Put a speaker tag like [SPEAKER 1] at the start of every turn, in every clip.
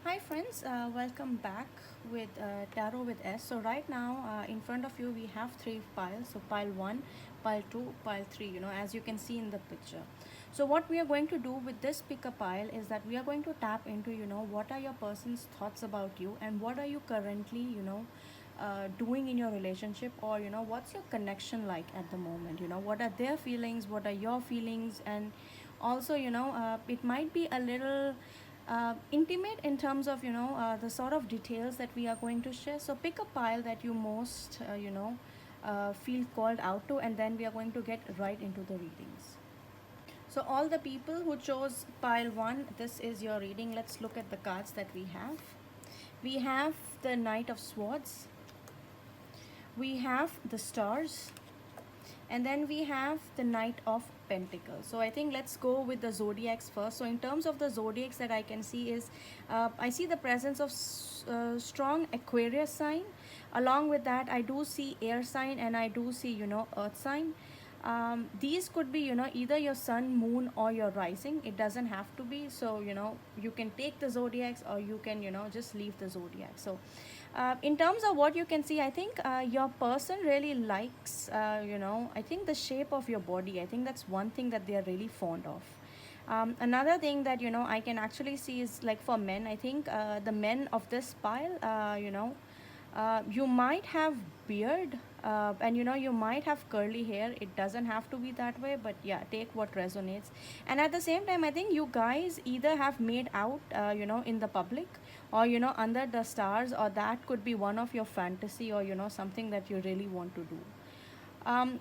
[SPEAKER 1] Hi friends, welcome back with Tarot with S. So right now in front of you we have three piles. So pile 1, pile 2, pile 3, as you can see in the picture. So what we are going to do with this picker pile is that we are going to tap into, what are your person's thoughts about you and what are you currently, doing in your relationship, or what's your connection like at the moment. What are their feelings, what are your feelings, and also it might be a little intimate in terms of the sort of details that we are going to share. So pick a pile that you most feel called out to, and then we are going to get right into the readings. So all the people who chose pile 1, this is your reading. Let's look at the cards that we have. We have the Knight of Swords, we have the Stars, and then we have the Knight of Pentacles. So I think let's go with the zodiacs first. So in terms of the zodiacs that I can see is I see the presence of strong Aquarius sign. Along with that, I do see air sign, and I do see earth sign. These could be either your sun, moon, or your rising. It doesn't have to be. So you can take the zodiacs, or you can just leave the zodiac. So in terms of what you can see, I think your person really likes I think the shape of your body. I think that's one thing that they are really fond of. Another thing that I can actually see is, like, for men, I think the men of this pile, you might have beard, and you might have curly hair. It doesn't have to be that way, but yeah, take what resonates. And at the same time, I think you guys either have made out in the public, or under the stars, or that could be one of your fantasy, or something that you really want to do.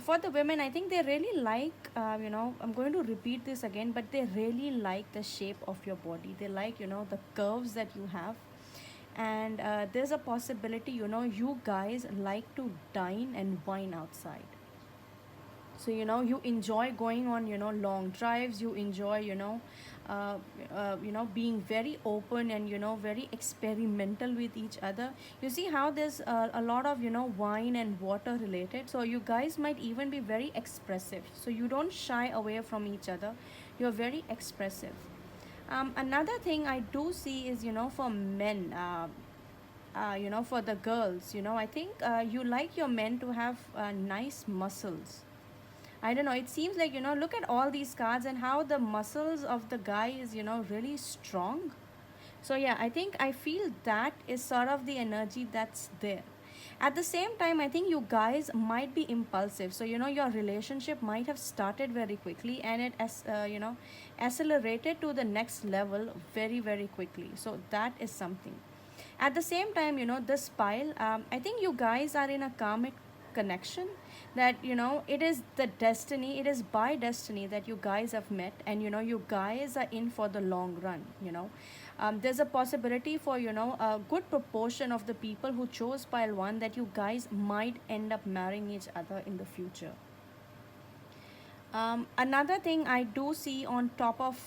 [SPEAKER 1] For the women, I think they really like, I'm going to repeat this again, but they really like the shape of your body. They like, the curves that you have. And there's a possibility, you guys like to dine and wine outside. So you enjoy going on long drives. You enjoy uh, being very open and very experimental with each other. You see how there's a lot of wine and water related. So you guys might even be very expressive, so you don't shy away from each other. You're very expressive. Another thing I do see is, for men, for the girls, I think you like your men to have nice muscles. I don't know. It seems like, look at all these cards and how the muscles of the guy is, really strong. So, yeah, I think I feel that is sort of the energy that's there. At the same time, I think you guys might be impulsive. So, your relationship might have started very quickly, and it, accelerated to the next level very, very quickly. So, that is something. At the same time, this pile, I think you guys are in a karmic connection, that it is the destiny, it is by destiny that you guys have met, and you guys are in for the long run. There's a possibility for a good proportion of the people who chose pile 1 that you guys might end up marrying each other in the future. Another thing I do see on top of,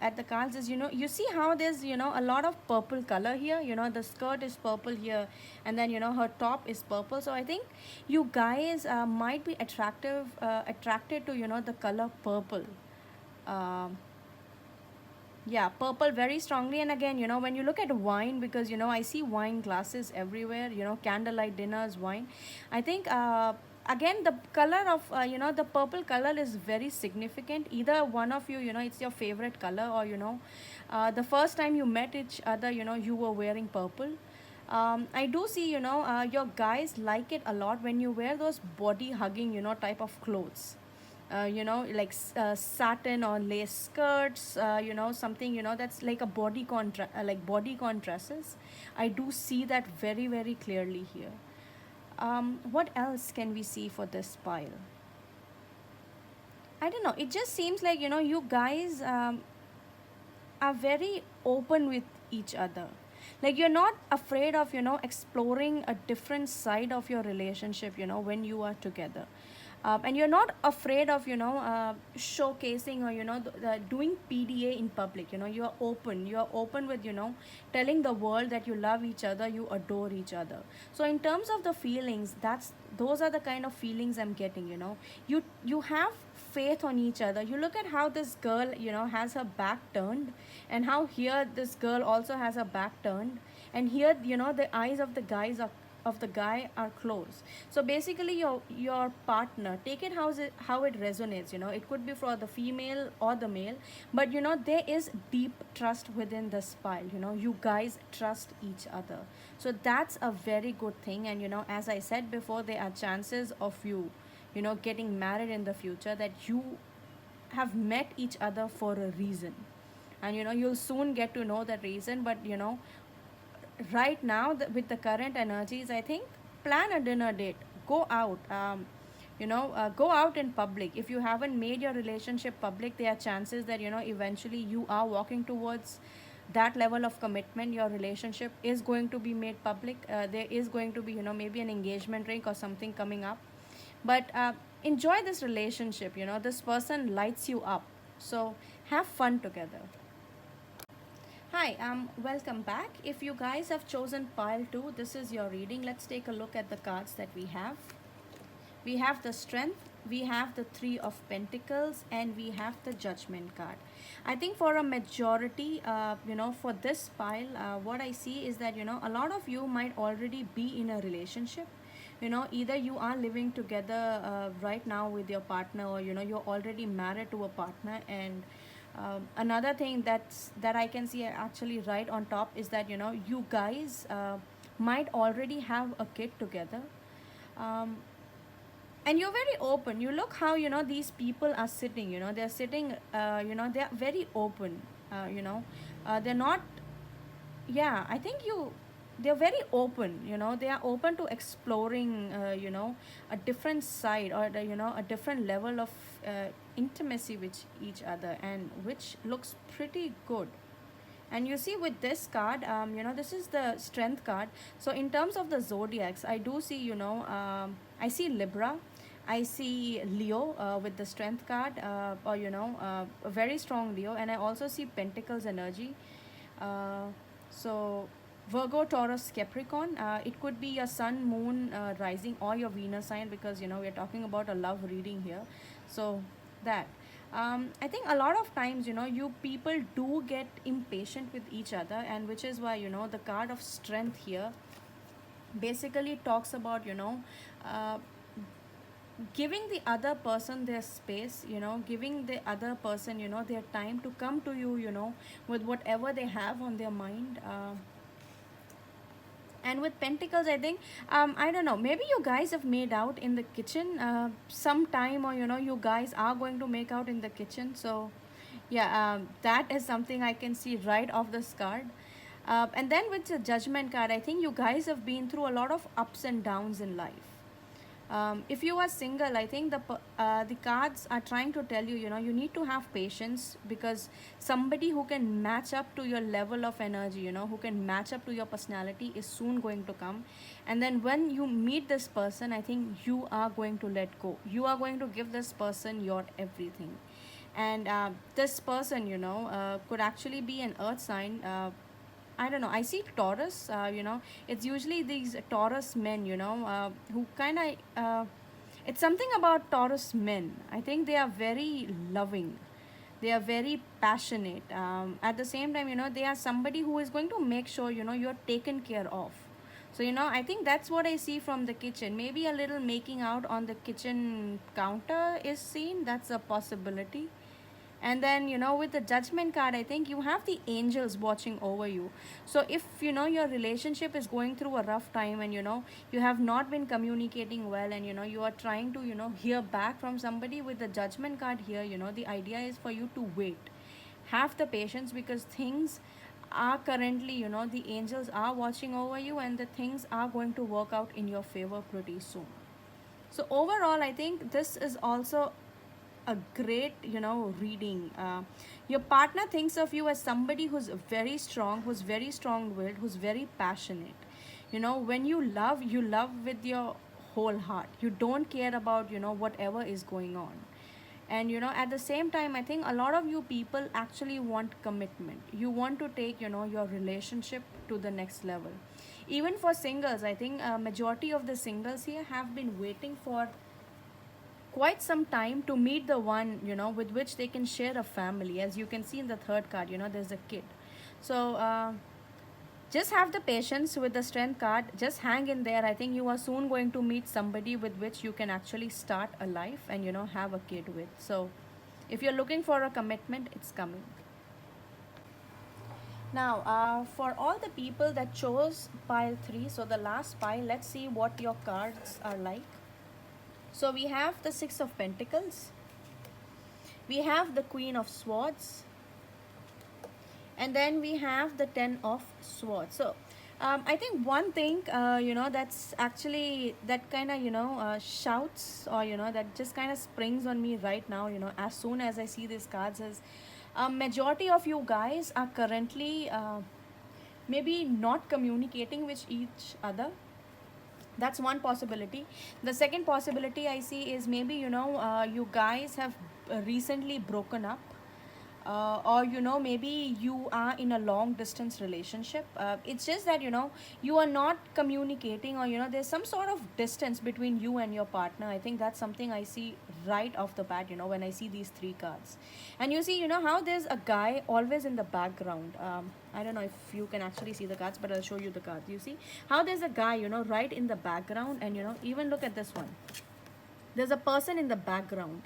[SPEAKER 1] at the cards is, you see how there's, a lot of purple color here. The skirt is purple here, and then, her top is purple. So I think you guys might be attracted to, the color purple. Um, yeah, purple very strongly. And again, when you look at wine, because I see wine glasses everywhere, candlelight dinners, wine. I think again, the color of the purple color is very significant. Either one of you, it's your favorite color, or the first time you met each other, you were wearing purple. I do see, your guys like it a lot when you wear those body hugging, type of clothes. Like satin or lace skirts, something, that's like a like bodycon dresses. I do see that very, very clearly here. What else can we see for this pile? I don't know. It just seems like, you guys are very open with each other. Like, you're not afraid of exploring a different side of your relationship when you are together. And you're not afraid of showcasing, or doing PDA in public. You're open with telling the world that you love each other, you adore each other. So in terms of the feelings, those are the kind of feelings I'm getting. You have faith on each other. You look at how this girl, has her back turned, and how here this girl also has her back turned, and here, the eyes of the guy are closed. So basically, your partner, take it how it resonates. It could be for the female or the male, but there is deep trust within this pile. You guys trust each other, so that's a very good thing. And as I said before, there are chances of you, getting married in the future, that you have met each other for a reason, and you'll soon get to know that reason. But right now, with the current energies, I think, plan a dinner date, go out, go out in public. If you haven't made your relationship public, there are chances that eventually you are walking towards that level of commitment. Your relationship is going to be made public. There is going to be, maybe an engagement ring or something coming up. But enjoy this relationship. This person lights you up, so have fun together. Hi, welcome back. If you guys have chosen pile 2, this is your reading. Let's take a look at the cards that we have. We have the Strength, we have the Three of Pentacles, and we have the Judgment card. I think for a majority, for this pile, what I see is that, a lot of you might already be in a relationship. Either you are living together right now with your partner, or, you're already married to a partner. And another thing that I can see actually right on top is that, you guys might already have a kid together. And you're very open. You look how, these people are sitting. They're sitting, they're very open. They're not, yeah, I think they're very open. They are open to exploring, a different side, or a different level of intimacy with each other, and which looks pretty good. And you see, with this card, this is the Strength card. So in terms of the zodiacs, I do see, I see Libra, I see Leo with the Strength card, or a very strong Leo. And I also see Pentacles energy. So Virgo, Taurus, Capricorn. It could be your Sun, Moon, Rising, or your Venus sign, because we're talking about a love reading here. So that, I think a lot of times, you people do get impatient with each other, and which is why, the card of Strength here basically talks about, uh, giving the other person their space, giving the other person, their time to come to you, with whatever they have on their mind. And with Pentacles, I think, I don't know, maybe you guys have made out in the kitchen sometime, or you guys are going to make out in the kitchen. So yeah, that is something I can see right off this card. And then with the Judgment card, I think you guys have been through a lot of ups and downs in life. If you are single, I think the cards are trying to tell you, you need to have patience, because somebody who can match up to your level of energy, who can match up to your personality, is soon going to come. And then when you meet this person, I think you are going to let go. You are going to give this person your everything. And this person, could actually be an earth sign. I don't know. I see Taurus. It's usually these Taurus men, who kind of. It's something about Taurus men. I think they are very loving. They are very passionate. At the same time, they are somebody who is going to make sure, you're taken care of. So, I think that's what I see from the kitchen. Maybe a little making out on the kitchen counter is seen. That's a possibility. And then, with the Judgment card, I think you have the angels watching over you. So if, your relationship is going through a rough time, and, you have not been communicating well, and, you are trying to, hear back from somebody, with the Judgment card here, the idea is for you to wait. Have the patience, because things are currently, the angels are watching over you, and the things are going to work out in your favor pretty soon. So overall, I think this is also a great, reading. Your partner thinks of you as somebody who's very strong, who's very strong-willed, who's very passionate. When you love with your whole heart. You don't care about, whatever is going on. And at the same time, I think a lot of you people actually want commitment. You want to take, your relationship to the next level. Even for singles, I think a majority of the singles here have been waiting for quite some time to meet the one, with which they can share a family. As you can see in the third card, there's a kid. So just have the patience with the strength card. Just hang in there. I think you are soon going to meet somebody with which you can actually start a life and have a kid with. So if you're looking for a commitment, it's coming. Now, for all the people that chose pile 3, so the last pile, let's see what your cards are like. So we have the 6 of Pentacles, we have the Queen of Swords, and then we have the 10 of Swords. So I think one thing, that's actually, that kind of, shouts, or, that just kind of springs on me right now, as soon as I see these cards, is a majority of you guys are currently maybe not communicating with each other. That's one possibility. The second possibility I see is maybe, you guys have recently broken up, or maybe you are in a long distance relationship. It's just that you are not communicating, or there's some sort of distance between you and your partner. I think that's something I see right off the bat, when I see these 3 cards. And you see, how there's a guy always in the background. I don't know if you can actually see the cards, but I'll show you the cards. You see how there's a guy, right in the background. And even look at this one, there's a person in the background.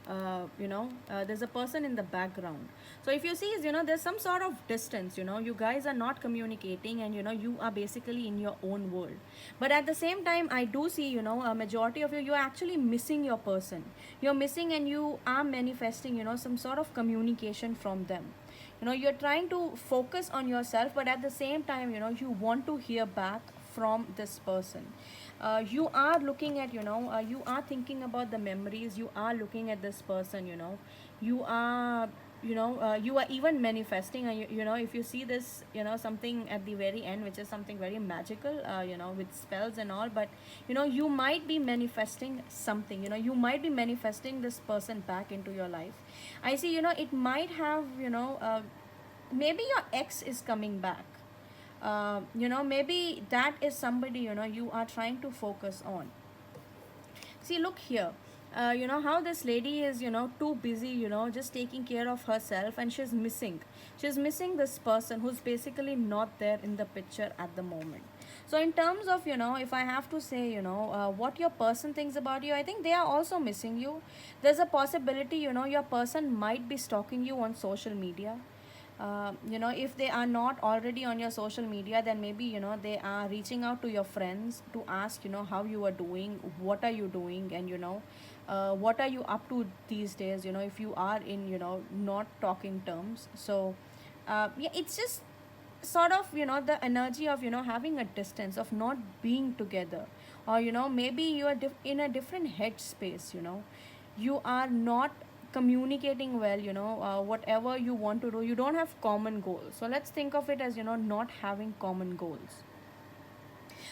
[SPEAKER 1] There's a person in the background. So if you see, is there's some sort of distance. You guys are not communicating, and you are basically in your own world. But at the same time, I do see, a majority of you're actually missing your person. You're missing, and you are manifesting, some sort of communication from them. You're trying to focus on yourself, but at the same time, you want to hear back from this person. You are looking at, you are thinking about the memories. You are looking at this person. You are, you are even manifesting. And if you see this, something at the very end, which is something very magical, with spells and all. But you might be manifesting something. You might be manifesting this person back into your life. I see, it might have, maybe your ex is coming back. Maybe that is somebody, you are trying to focus on. See, look here. How this lady is, too busy, just taking care of herself, and she's missing this person who's basically not there in the picture at the moment. So in terms of, if I have to say, what your person thinks about you, I think they are also missing you. There's a possibility, your person might be stalking you on social media. If they are not already on your social media, then maybe they are reaching out to your friends to ask how you are doing, what are you doing, and what are you up to these days, if you are in not talking terms. So yeah, it's just sort of the energy of having a distance, of not being together. Or maybe you are in a different headspace. You are not communicating well. Whatever you want to do, you don't have common goals. So let's think of it as not having common goals.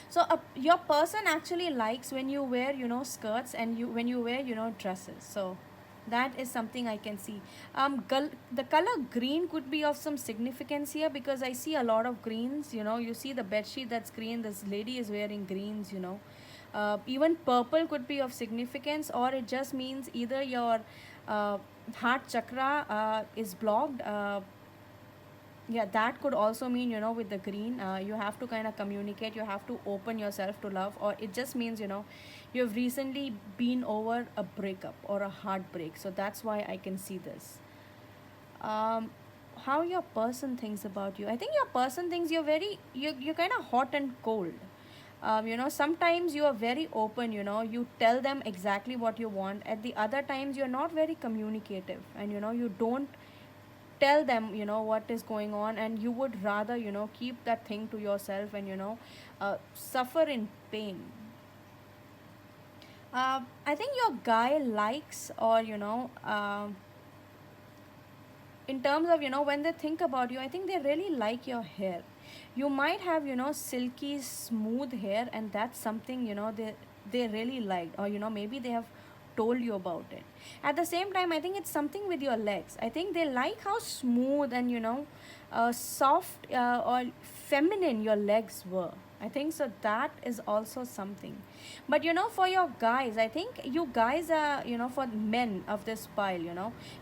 [SPEAKER 1] So your person actually likes when you wear skirts, and when you wear dresses. So that is something I can see. The color green could be of some significance here, because I see a lot of greens. You see the bed sheet, that's green. This lady is wearing greens. Even purple could be of significance, or it just means either your heart chakra is blocked. Yeah, that could also mean with the green, you have to kind of communicate, you have to open yourself to love. Or it just means you've recently been over a breakup or a heartbreak. So that's why I can see this. How your person thinks about you, I think your person thinks you're kind of hot and cold. Sometimes you are very open. You tell them exactly what you want. At the other times, you're not very communicative, and you don't tell them what is going on, and you would rather keep that thing to yourself, and suffer in pain. I think your guy likes, or in terms of when they think about you, I think they really like your hair. You might have silky smooth hair, and that's something they really liked, or maybe they have told you about it. At the same time, I think it's something with your legs. I think they like how smooth and soft or feminine your legs were. I think so. That is also something. But for your guys, I think you guys are, for men of this pile,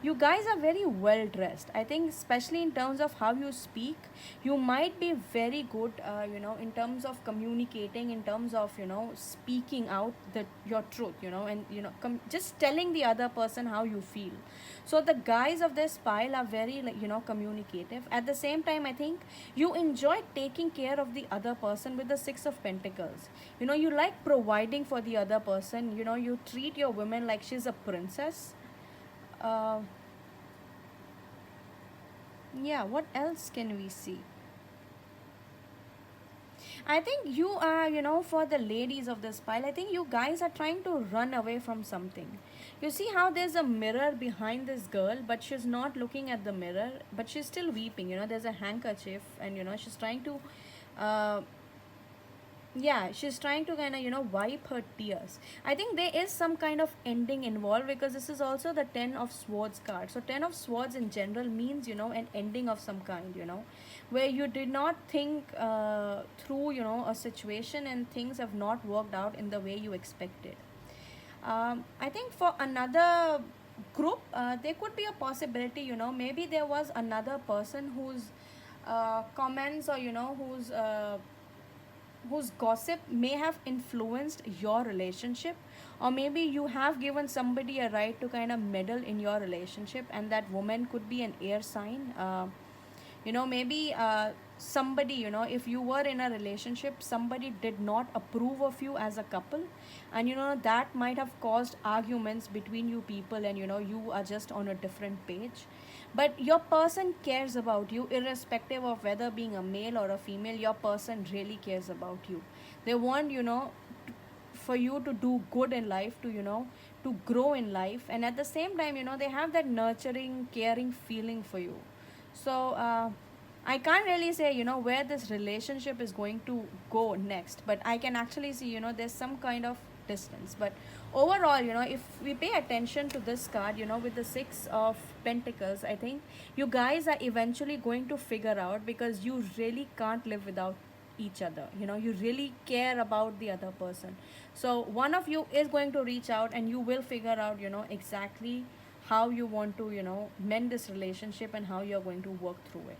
[SPEAKER 1] you guys are very well dressed. I think, especially in terms of how you speak, you might be very good, in terms of communicating, in terms of, speaking out your truth, and, just telling the other person how you feel. So the guys of this pile are very, like, communicative. At the same time, I think you enjoy taking care of the other person with the Six of Pentacles. You like providing for the other person. You treat your woman like she's a princess. uh, yeah, what else can we see? I think you are, for the ladies of this pile, I think you guys are trying to run away from something. You see how there's a mirror behind this girl, but she's not looking at the mirror, but she's still weeping. There's a handkerchief, and, she's trying to, uh, yeah, she's trying to kind of, wipe her tears. I think there is some kind of ending involved, because this is also the Ten of Swords card. So Ten of Swords in general means, an ending of some kind, where you did not think through, a situation, and things have not worked out in the way you expected. I think for another group, there could be a possibility, maybe there was another person whose comments, or, whose gossip may have influenced your relationship, or maybe you have given somebody a right to kind of meddle in your relationship, and that woman could be an air sign. Maybe somebody, if you were in a relationship, somebody did not approve of you as a couple, and, that might have caused arguments between you people, and, you are just on a different page. But your person cares about you, irrespective of whether being a male or a female. Your person really cares about you. They want, for you to do good in life, to, to grow in life, and at the same time, they have that nurturing, caring feeling for you. So I can't really say, where this relationship is going to go next, but I can actually see, there's some kind of distance. But overall, if we pay attention to this card, with the Six of Pentacles, I think you guys are eventually going to figure out, because you really can't live without each other. You really care about the other person. So one of you is going to reach out, and you will figure out, exactly how you want to, mend this relationship, and how you're going to work through it.